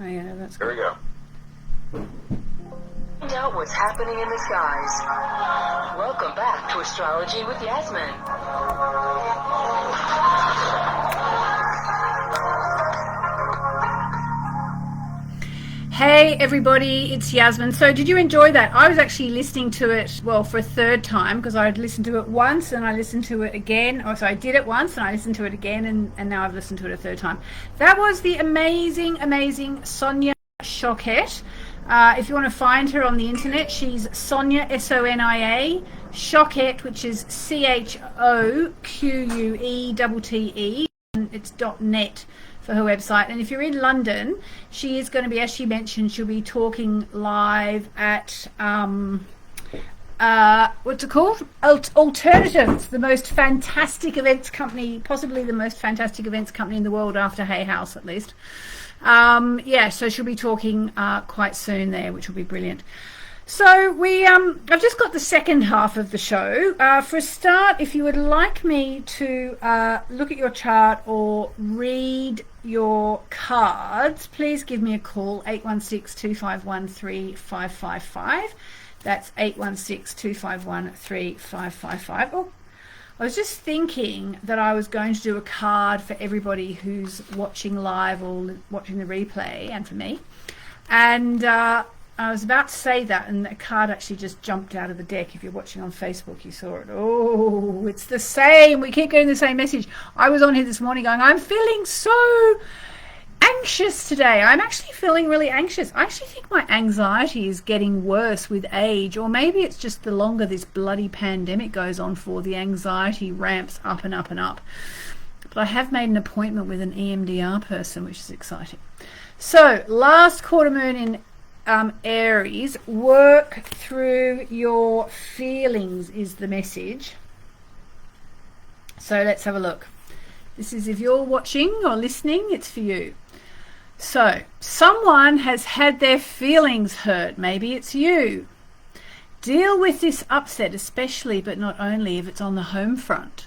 Oh yeah, that's Here we go. Find out what's happening in the skies. Welcome back to Astrology with Yasmin. Hey everybody, it's Yasmin. So did you enjoy that? I was actually listening to it, well, for a third time, because I'd listened to it once and I listened to it again. So I did it once and I listened to it again, and now I've listened to it a third time. That was the amazing Sonia Choquette. If you want to find her on the internet, she's Sonia, Sonia Choquette, which is CHOQUETTE, and it's .net for her website. And if you're in London, she is going to be, as she mentioned, she'll be talking live at what's it called? Alternatives, the most fantastic events company, possibly the most fantastic events company in the world, after Hay House at least. Yeah, so she'll be talking quite soon there, which will be brilliant. So we I've just got the second half of the show. For a start, if you would like me to look at your chart or read your cards, please give me a call, 816-251-3555. That's 816-251-3555. Oh, I was just thinking that I was going to do a card for everybody who's watching live or watching the replay, and for me. And I was about to say that, and the card actually just jumped out of the deck. If you're watching on Facebook, you saw it. Oh, it's the same. We keep getting the same message. I was on here this morning going, I'm feeling so anxious today. I'm actually feeling really anxious. I actually think my anxiety is getting worse with age, or maybe it's just the longer this bloody pandemic goes on for, the anxiety ramps up and up and up. But I have made an appointment with an EMDR person, which is exciting. So last quarter moon in Aries, work through your feelings is the message. So let's have a look. This is, if you're watching or listening, it's for you. So someone has had their feelings hurt. Maybe it's you. Deal with this upset, especially but not only if it's on the home front.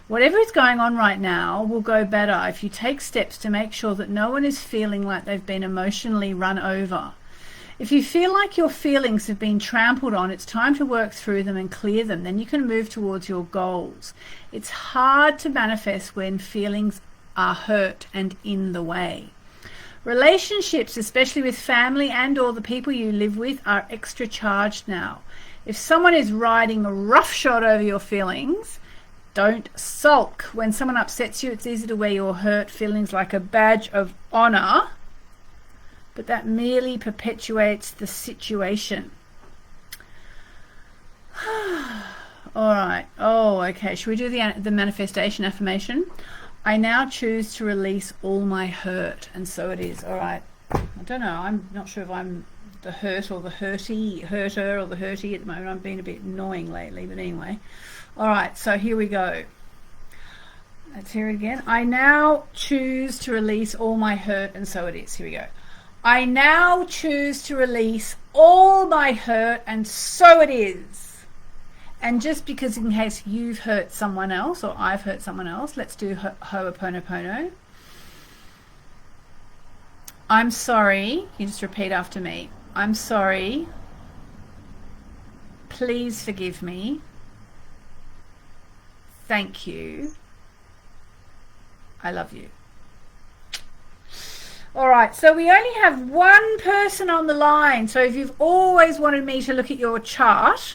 Whatever is going on right now will go better if you take steps to make sure that no one is feeling like they've been emotionally run over. If you feel like your feelings have been trampled on, it's time to work through them and clear them. Then you can move towards your goals. It's hard to manifest when feelings are hurt and in the way. Relationships, especially with family and or the people you live with, are extra charged now. If someone is riding a roughshod over your feelings, don't sulk. When someone upsets you, it's easy to wear your hurt feelings like a badge of honor, but that merely perpetuates the situation. All right. Oh, okay. Should we do the manifestation affirmation? I now choose to release all my hurt, and so it is. All right. I don't know. I'm not sure if I'm the hurt or the hurter or the hurty at the moment. I'm being a bit annoying lately, but anyway. All right. So here we go. Let's hear it again. I now choose to release all my hurt, and so it is. Here we go. I now choose to release all my hurt, and so it is. And just because in case you've hurt someone else or I've hurt someone else, let's do Ho'oponopono. I'm sorry. You just repeat after me. I'm sorry. Please forgive me. Thank you. I love you. All right, so we only have one person on the line. So if you've always wanted me to look at your chart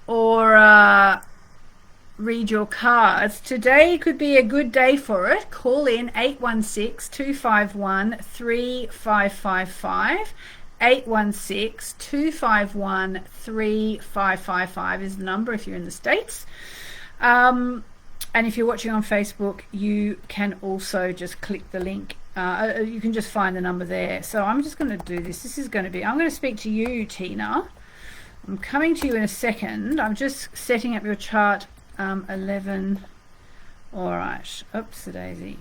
or read your cards, today could be a good day for it. Call in 816-251-3555. 816-251-3555 is the number if you're in the States. And if you're watching on Facebook, you can also just click the link. You can just find the number there. So I'm just going to do this. This is going to be, I'm going to speak to you, Tina. I'm coming to you in a second. I'm just setting up your chart. 11. All right. Oops, the daisy.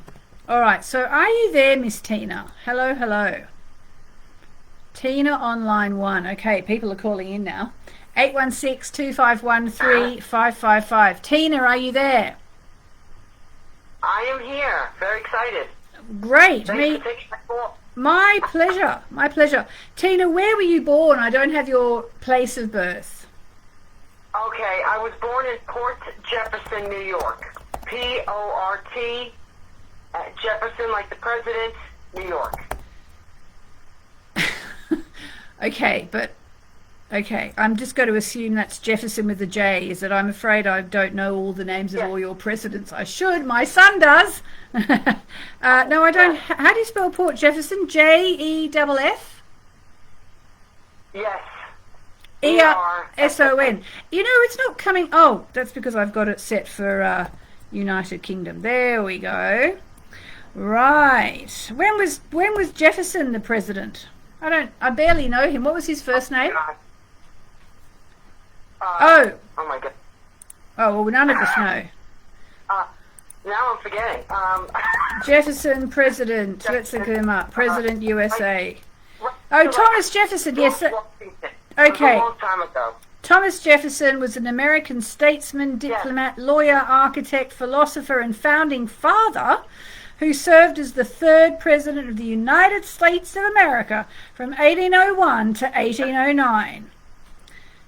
All right. So are you there, Miss Tina? Hello, hello. Tina on line 1. Okay, people are calling in now. 816-251-3555. Tina, are you there? I am here. Very excited. Great. Thanks for taking my call. My pleasure. My pleasure. Tina, where were you born? I don't have your place of birth. Okay, I was born in Port Jefferson, New York. P-O-R-T, Jefferson, like the president, New York. Okay, I'm just going to assume that's Jefferson with a J. Is that I'm afraid I don't know all the names of all your presidents. I should. My son does. No, I don't. How do you spell Port Jefferson? J-E-F-F? Yes. E-R-S-O-N. You know, it's not coming. Oh, that's because I've got it set for United Kingdom. There we go. Right. When was Jefferson the president? I barely know him. What was his first name? Oh my God. Oh, well, none of us know. Now I'm forgetting. Jefferson, president. Let's look him up. President USA. Oh, Thomas Jefferson. Yes. Okay. A long time ago. Thomas Jefferson was an American statesman, diplomat, lawyer, architect, philosopher, and founding father who served as the third president of the United States of America from 1801 to 1809.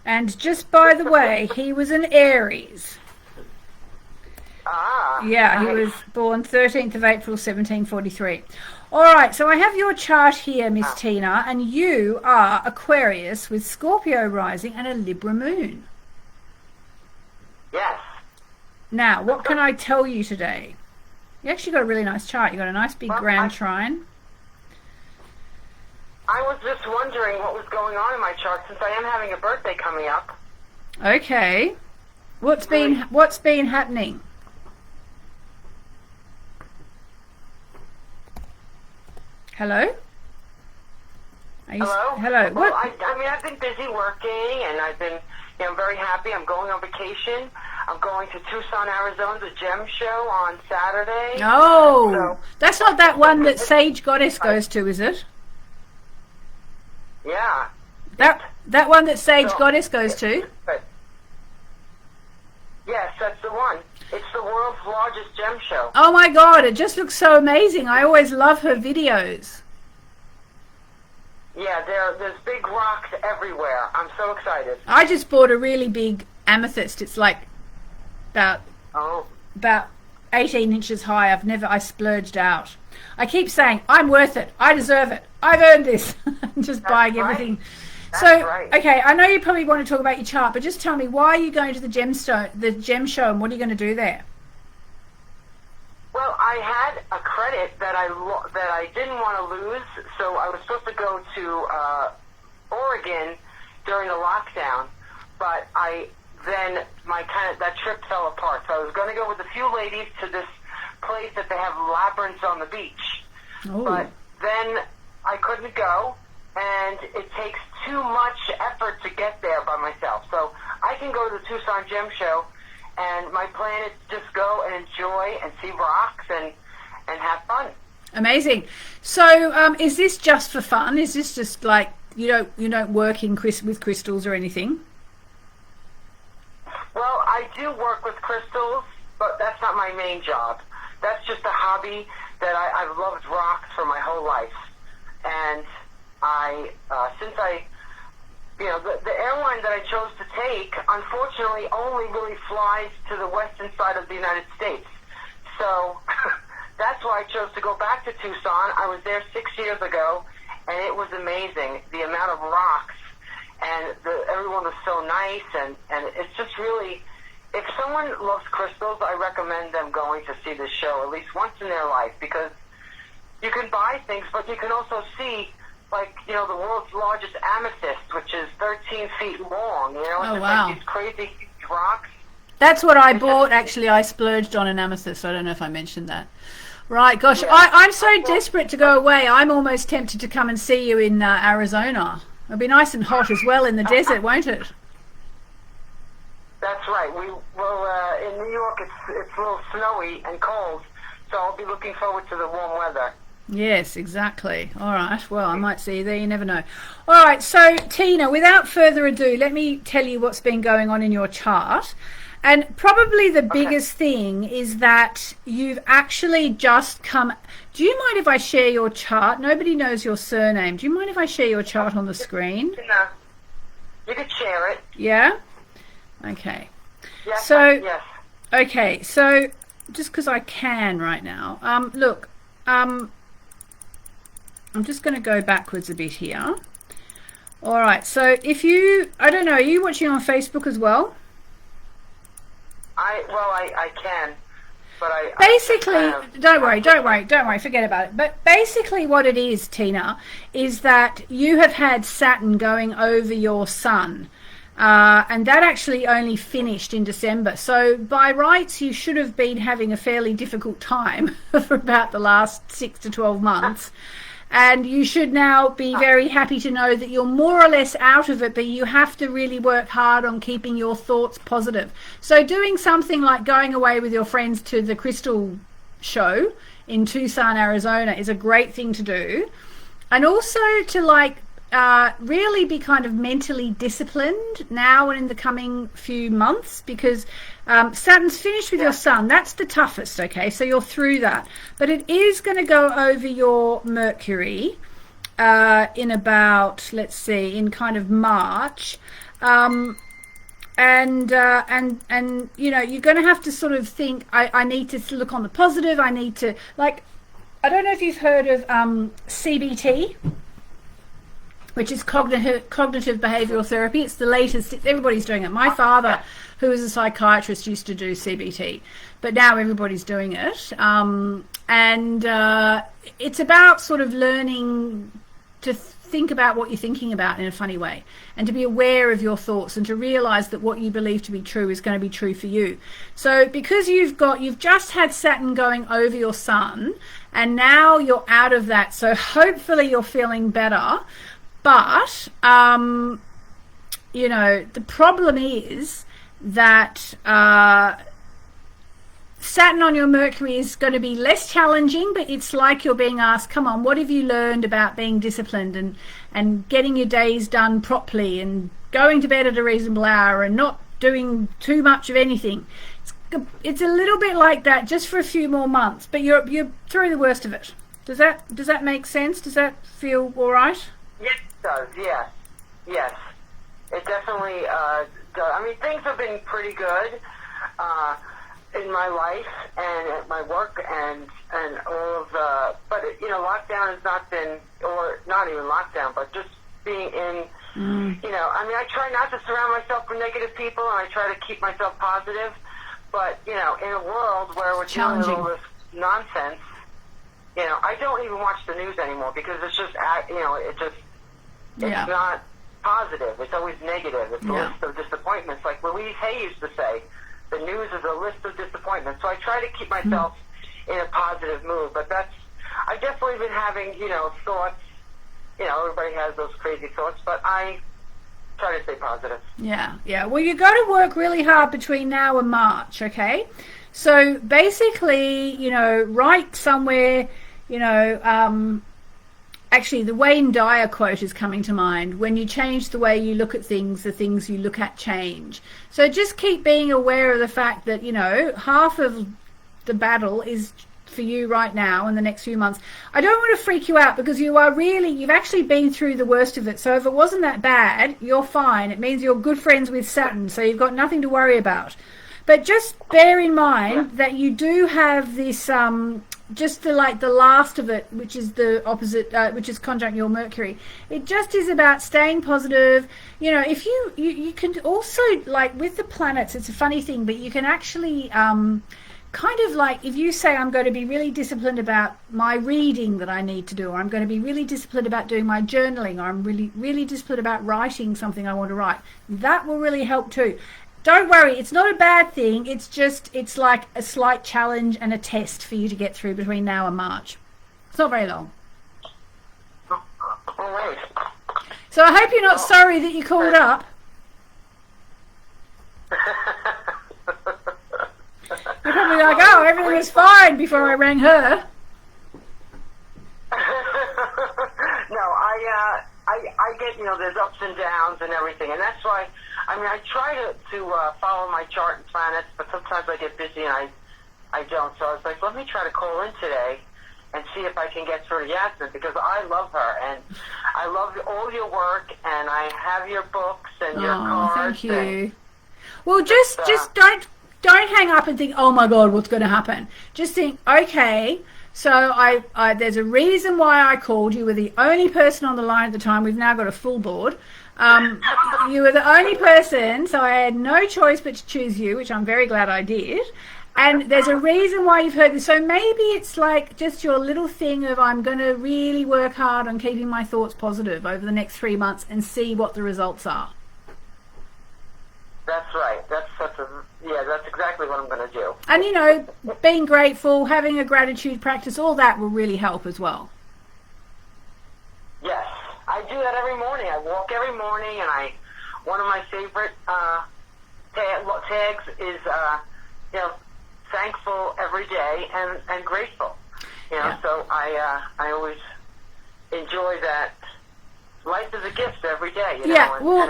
And just by the way, he was an Aries. Yeah, he was born 13th of April, 1743. All right, so I have your chart here, Miss Tina, and you are Aquarius with Scorpio rising and a Libra moon. Yes. Now, what can I tell you today? You actually got a really nice chart. You got a nice big grand trine. I was just wondering what was going on in my chart since I am having a birthday coming up. Okay. What's been happening? Hello? Hello? Hello. Well, What? I mean, I've been busy working, and I've been, I'm very happy. I'm going on vacation. I'm going to Tucson, Arizona, the Gem Show on Saturday. Oh, So- that's not that one that Sage Goddess goes to, is it? Yeah. That one that Sage Goddess goes to? Yes, that's the one. It's the world's largest gem show. Oh my God, it just looks so amazing. I always love her videos. Yeah, there's big rocks everywhere. I'm so excited. I just bought a really big amethyst. It's like about 18 inches high. I splurged out. I keep saying, I'm worth it. I deserve it. I've earned this. Just buying everything. That's So, right. okay, I know you probably want to talk about your chart, but just tell me, why are you going to the gem show, and what are you going to do there? Well, I had a credit that I didn't want to lose, so I was supposed to go to Oregon during the lockdown, but that trip fell apart. So I was going to go with a few ladies to this place that they have labyrinths on the beach, but then I couldn't go, and it takes too much effort to get there by myself. So I can go to the Tucson Gem Show, and my plan is to just go and enjoy and see rocks and have fun. Amazing. So, is this just for fun? Is this just like you don't work with crystals or anything? Well, I do work with crystals, but that's not my main job. That's just a hobby that I've loved rocks for my whole life. And the airline that I chose to take, unfortunately, only really flies to the western side of the United States. So that's why I chose to go back to Tucson. I was there 6 years ago, and it was amazing, the amount of rocks, and everyone was so nice, and it's just really, if someone loves crystals, I recommend them going to see this show at least once in their life, because you can buy things, but you can also see, the world's largest amethyst, which is 13 feet long, Oh, wow. Like these crazy huge rocks. That's what I bought, actually. I splurged on an amethyst. I don't know if I mentioned that. Right, gosh, yeah. I'm so desperate to go away. I'm almost tempted to come and see you in Arizona. It'll be nice and hot as well in the desert, won't it? That's right. In New York, it's a little snowy and cold, so I'll be looking forward to the warm weather. Yes, exactly. All right. Well, I might see you there. You never know. All right. So, Tina, without further ado, let me tell you what's been going on in your chart. And probably the biggest thing is that you've actually just come... Do you mind if I share your chart? Nobody knows your surname. Do you mind if I share your chart on the screen? No. You could share it. Yeah? Okay. Yes. So, yes. okay, so just because I can right now. Look, I'm just going to go backwards a bit here. All right, so if you... I don't know, are you watching on Facebook as well? I can, but basically, don't worry, forget about it. But basically what it is, Tina, is that you have had Saturn going over your sun, and that actually only finished in December. So by rights, you should have been having a fairly difficult time for about the last 6 to 12 months. And you should now be very happy to know that you're more or less out of it, but you have to really work hard on keeping your thoughts positive. So doing something like going away with your friends to the Crystal Show in Tucson, Arizona is a great thing to do. And also to really be kind of mentally disciplined now and in the coming few months, because Saturn's finished with your sun. That's the toughest, okay? So you're through that. But it is going to go over your Mercury in about, let's see, in kind of March. And you know, you're going to have to sort of think, I need to look on the positive. I need to, I don't know if you've heard of CBT, which is cognitive behavioral therapy. It's the latest. Everybody's doing it. My father, who was a psychiatrist, used to do CBT, but now everybody's doing it. And it's about sort of learning to think about what you're thinking about in a funny way, and to be aware of your thoughts, and to realize that what you believe to be true is going to be true for you. So because you've just had Saturn going over your sun, and now you're out of that, so hopefully you're feeling better. But, you know, the problem is that Saturn on your Mercury is going to be less challenging, but it's like you're being asked, come on, what have you learned about being disciplined and getting your days done properly and going to bed at a reasonable hour and not doing too much of anything. It's a little bit like that just for a few more months, but you're through the worst of it. Does that make sense? Does that feel all right? Yes, it does. Yes. It definitely does. I mean, things have been pretty good in my life and at my work and all of the. But you know, lockdown has not been, or not even lockdown, but just being in. You know, I mean, I try not to surround myself with negative people, and I try to keep myself positive. But you know, in a world where we're dealing with all this nonsense, you know, I don't even watch the news anymore because it's just, you know, it's not positive. It's always negative. It's a list of disappointments. Like Louise Hay used to say, the news is a list of disappointments. So I try to keep myself in a positive mood. But I've definitely been having, you know, thoughts. You know, everybody has those crazy thoughts, but I try to stay positive. Yeah. Well, you got to work really hard between now and March, okay? So basically, you know, write somewhere, you know, actually the Wayne Dyer quote is coming to mind. When you change the way you look at things, the things you look at change. So just keep being aware of the fact that, you know, half of the battle is for you right now in the next few months. I don't want to freak you out because you've actually been through the worst of it. So if it wasn't that bad, you're fine. It means you're good friends with Saturn, so you've got nothing to worry about. But just bear in mind that you do have this, just the last of it, which is the opposite, which is conjunct your Mercury. It just is about staying positive. You know, if you can also, like with the planets, it's a funny thing, but you can actually, kind of like if you say I'm going to be really disciplined about my reading that I need to do, or I'm going to be really disciplined about doing my journaling, or I'm really disciplined about writing something I want to write, that will really help too. Don't worry, it's not a bad thing. It's like a slight challenge and a test for you to get through between now and March. It's not very long. All right. So I hope you're not sorry that you called up. You're probably like, oh, everything was fine before I rang her. No, I get, you know, there's ups and downs and everything, and that's why I mean, I try to follow my chart and planets, but sometimes I get busy and I don't. So I was like, let me try to call in today and see if I can get through to Yasmin, because I love her and I love all your work, and I have your books and your cards. Thank you. Well, just don't hang up and think, oh my God, what's going to happen? Just think, okay, so I there's a reason why I called. You were the only person on the line at the time. We've now got a full board. You were the only person, so I had no choice but to choose you, which I'm very glad I did. And there's a reason why you've heard this. So maybe it's like just your little thing of, I'm going to really work hard on keeping my thoughts positive over the next 3 months and see what the results are. That's right. That's exactly what I'm going to do. And, you know, being grateful, having a gratitude practice, all that will really help as well. Yes. I do that every morning. I walk every morning, and one of my favorite tags is, thankful every day and grateful. So I always enjoy that. Life is a gift every day. And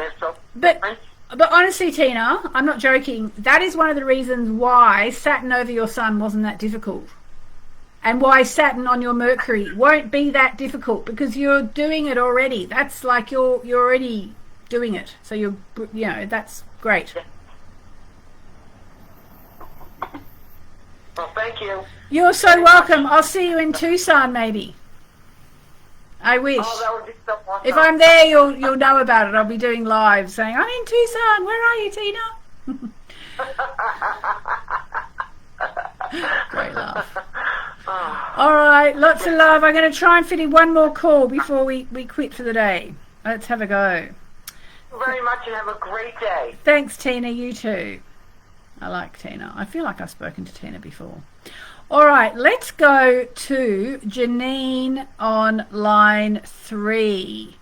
it's so different. But honestly, Tina, I'm not joking. That is one of the reasons why Saturn over your Sun wasn't that difficult. And why Saturn on your Mercury won't be that difficult, because you're doing it already. That's like you're already doing it. So that's great. Well, thank you. You're so welcome. I'll see you in Tucson, maybe. I wish. Oh, that would be so awesome. If I'm there, you'll know about it. I'll be doing live saying, I'm in Tucson. Where are you, Tina? Great laugh. All right, lots of love. I'm going to try and fit in one more call before we quit for the day. Let's have a go. Thank you very much, and have a great day. Thanks, Tina. You too. I like Tina. I feel like I've spoken to Tina before. All right, let's go to Janine on line 3.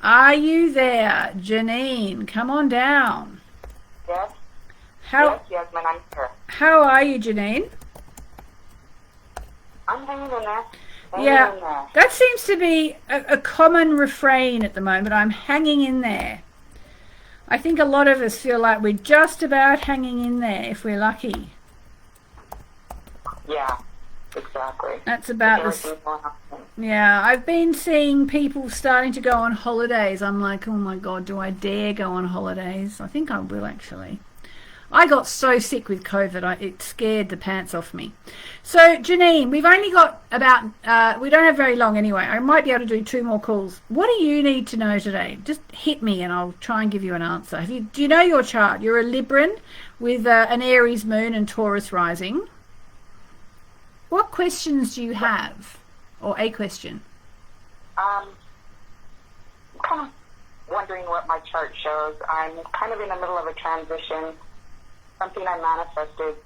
Are you there, Janine? Come on down. Yes. Yes, Yasmin, I'm here. How are you, Janine? I'm hanging in there. Yeah, that seems to be a common refrain at the moment. I'm hanging in there. I think a lot of us feel like we're just about hanging in there if we're lucky. Yeah, exactly. That's about this. Yeah, I've been seeing people starting to go on holidays. I'm like, oh my God, do I dare go on holidays? I think I will, actually. I got so sick with COVID, it scared the pants off me. So, Janine, we've only got about, we don't have very long anyway. I might be able to do 2 more calls. What do you need to know today? Just hit me and I'll try and give you an answer. Do you know your chart? You're a Libran with an Aries moon and Taurus rising. What questions do you have? Or a question? I'm kind of wondering what my chart shows. I'm kind of in the middle of a transition. Something I manifested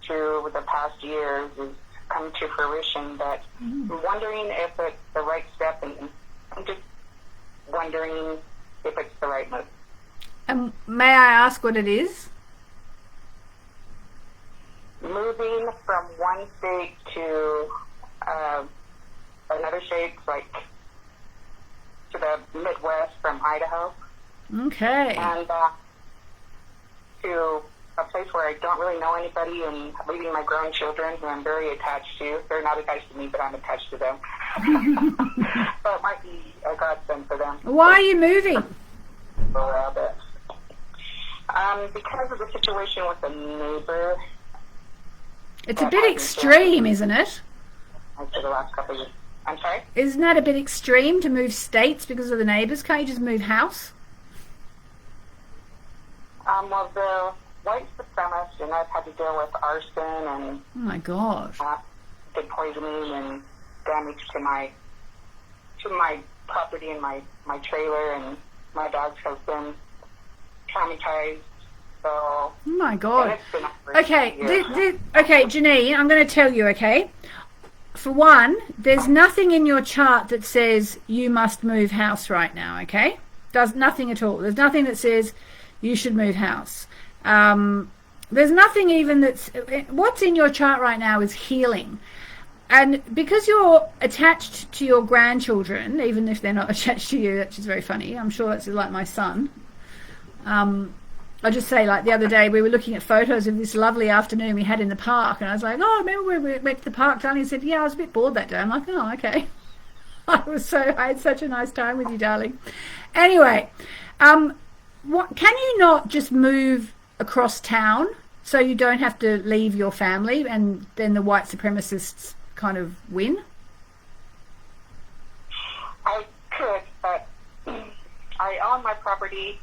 through the past years is come to fruition, but I'm wondering if it's the right step, and I'm just wondering if it's the right move. And may I ask what it is? Moving from one state to another state, like to the Midwest from Idaho. Okay. And to a place where I don't really know anybody, and leaving my grown children who I'm very attached to. They're not attached to me, but I'm attached to them. So it might be a godsend for them. Why are you moving? Because of the situation with the neighbor. It's a bit extreme, isn't it? For the last couple of years. I'm sorry? Isn't that a bit extreme to move states because of the neighbors? Can't you just move house? Well, the white supremacist, and I've had to deal with arson and oh my God, food poisoning and damage to my property and my trailer, and my dogs have been traumatized. So oh my God. Okay, okay, Janine, I'm going to tell you. Okay, for one, there's nothing in your chart that says you must move house right now. Okay, does nothing at all. There's nothing that says you should move house. There's nothing even that's... What's in your chart right now is healing. And because you're attached to your grandchildren, even if they're not attached to you, which is very funny. I'm sure that's like my son. I'll just say, like the other day, we were looking at photos of this lovely afternoon we had in the park, and I was like, "Oh, remember when we went to the park, darling?" He said, "Yeah, I was a bit bored that day." I'm like, "Oh, okay." I had such a nice time with you, darling. Anyway, what can you not just move across town so you don't have to leave your family, and then the white supremacists kind of win? I could, but I own my property,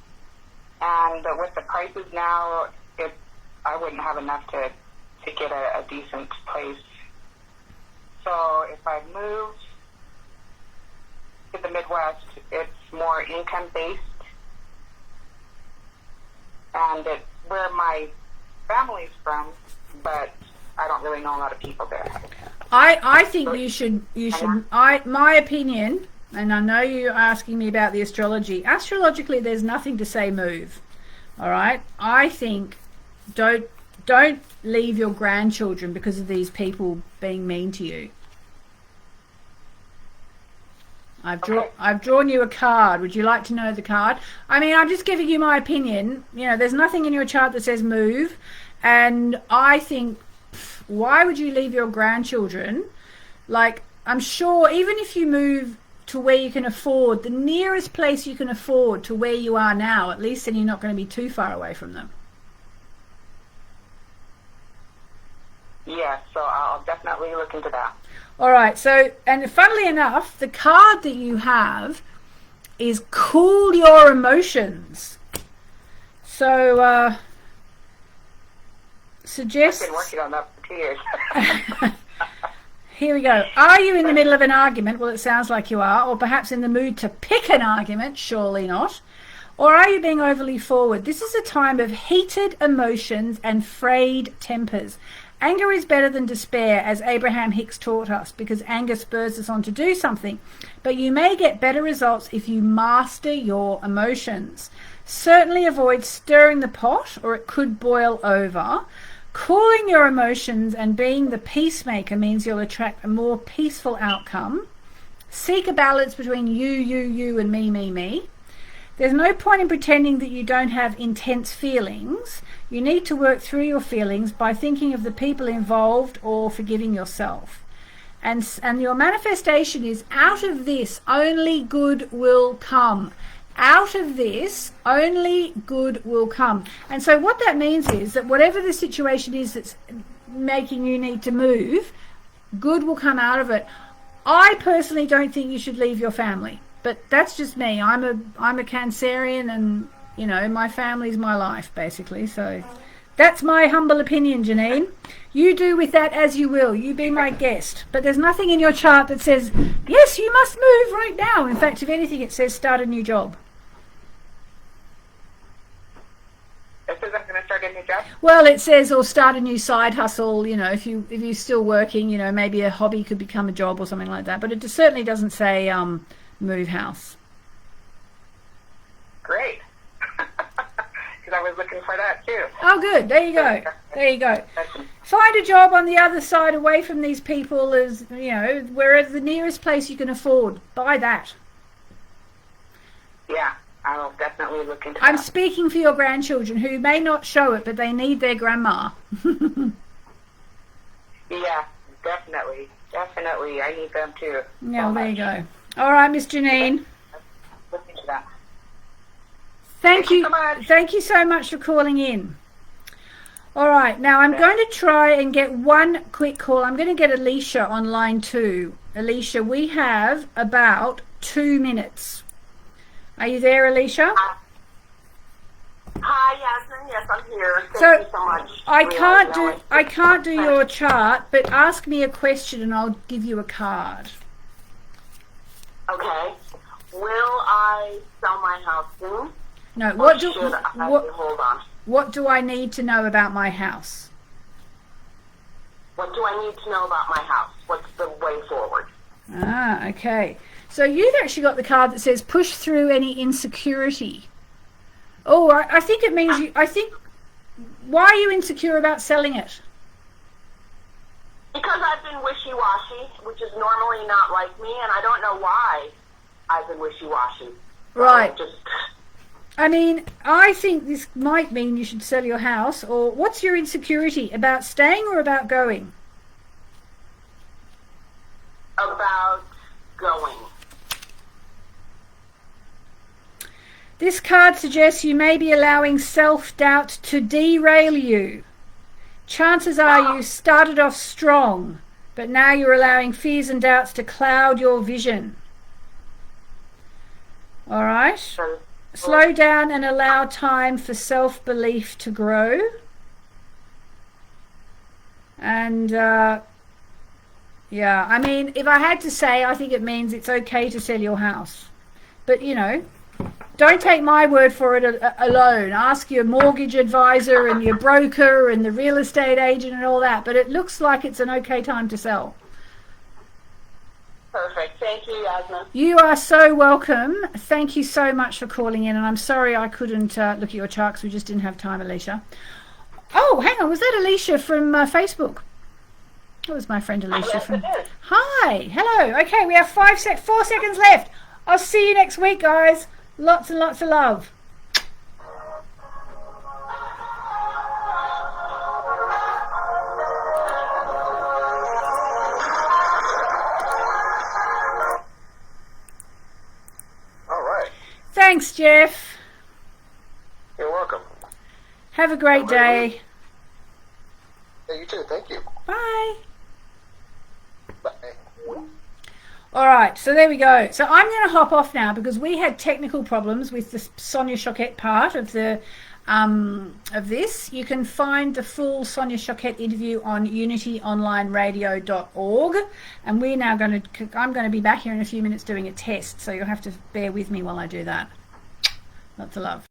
and with the prices now, I wouldn't have enough to get a decent place. So if I moved to the Midwest, it's more income-based, and it's where my family's from, but I don't really know a lot of people there. I think you should, my opinion, and I know you're asking me about the astrology. Astrologically, there's nothing to say move. All right? I think don't leave your grandchildren because of these people being mean to you. I've drawn you a card. Would you like to know the card? I mean, I'm just giving you my opinion. You know, there's nothing in your chart that says move, and I think, why would you leave your grandchildren? Like, I'm sure even if you move to where you can afford, the nearest place you can afford to where you are now, at least then you're not going to be too far away from them. Yeah, so I'll definitely look into that. All right, so, and funnily enough, the card that you have is cool your emotions. So, suggests... I've been working on that for 2 years. Here we go. Are you in the middle of an argument? Well, it sounds like you are. Or perhaps in the mood to pick an argument? Surely not. Or are you being overly forward? This is a time of heated emotions and frayed tempers. Anger is better than despair, as Abraham Hicks taught us, because anger spurs us on to do something. But you may get better results if you master your emotions. Certainly avoid stirring the pot, or it could boil over. Cooling your emotions and being the peacemaker means you'll attract a more peaceful outcome. Seek a balance between you, and me. There's no point in pretending that you don't have intense feelings. You need to work through your feelings by thinking of the people involved or forgiving yourself. And your manifestation is, out of this, only good will come. Out of this, only good will come. And so what that means is that whatever the situation is that's making you need to move, good will come out of it. I personally don't think you should leave your family, but that's just me. I'm a Cancerian, and you know, my family's my life basically. So that's my humble opinion, Janine. You do with that as you will. You be my guest. But there's nothing in your chart that says, yes, you must move right now. In fact, if anything, it says start a new job. It says I'm going to start a new job? Well, it says, or start a new side hustle. You know, if you're still working, you know, maybe a hobby could become a job or something like that. But it certainly doesn't say move house. Great. Because I was looking for that too. Oh, good. There you go. There you go. Find a job on the other side, away from these people, as you know, wherever the nearest place you can afford. Buy that. Yeah. I'll definitely look into I'm that. speaking for your grandchildren who may not show it, but they need their grandma. Yeah, definitely. Definitely. I need them too. Yeah, well, there you go. All right, Miss Janine. Look into that. Thank you so much. Thank you so much for calling in. All right, now I'm going to try and get one quick call. I'm going to get Alicia on line 2. Alicia, we have about 2 minutes. Are you there, Alicia? Hi, Yasmin. Yes, I'm here. Thank you so much. I can't do your chart, but ask me a question and I'll give you a card. Okay. Will I sell my house soon? No. Hold on. What do I need to know about my house? What do I need to know about my house? What's the way forward? Ah, okay. So you've actually got the card that says push through any insecurity. Oh, I think it means you... I think... Why are you insecure about selling it? Because I've been wishy-washy, which is normally not like me, and I don't know why I've been wishy-washy. Right. I mean, I think this might mean you should sell your house. Or what's your insecurity, about staying or about going? About going. This card suggests you may be allowing self-doubt to derail you. Chances are you started off strong, but now you're allowing fears and doubts to cloud your vision. All right? Slow down and allow time for self-belief to grow. And, yeah, I mean, if I had to say, I think it means it's okay to sell your house. But, you know, don't take my word for it alone. Ask your mortgage advisor and your broker and the real estate agent and all that. But it looks like it's an okay time to sell. Perfect. Thank you, Yasmin. You are so welcome. Thank you so much for calling in. And I'm sorry I couldn't look at your chart because we just didn't have time, Alicia. Oh, hang on. Was that Alicia from Facebook? That was my friend Alicia. Yes, from. it is. Hi. Hello. Okay, we have 4 seconds left. I'll see you next week, guys. Lots and lots of love. All right. Thanks, Jeff. You're welcome. Have a great day. Yeah, you too. Thank you. Bye. Bye. All right, so there we go. So I'm going to hop off now because we had technical problems with the Sonia Choquette part of the of this. You can find the full Sonia Choquette interview on unityonlineradio.org, and I'm going to be back here in a few minutes doing a test, so you'll have to bear with me while I do that. Lots of love.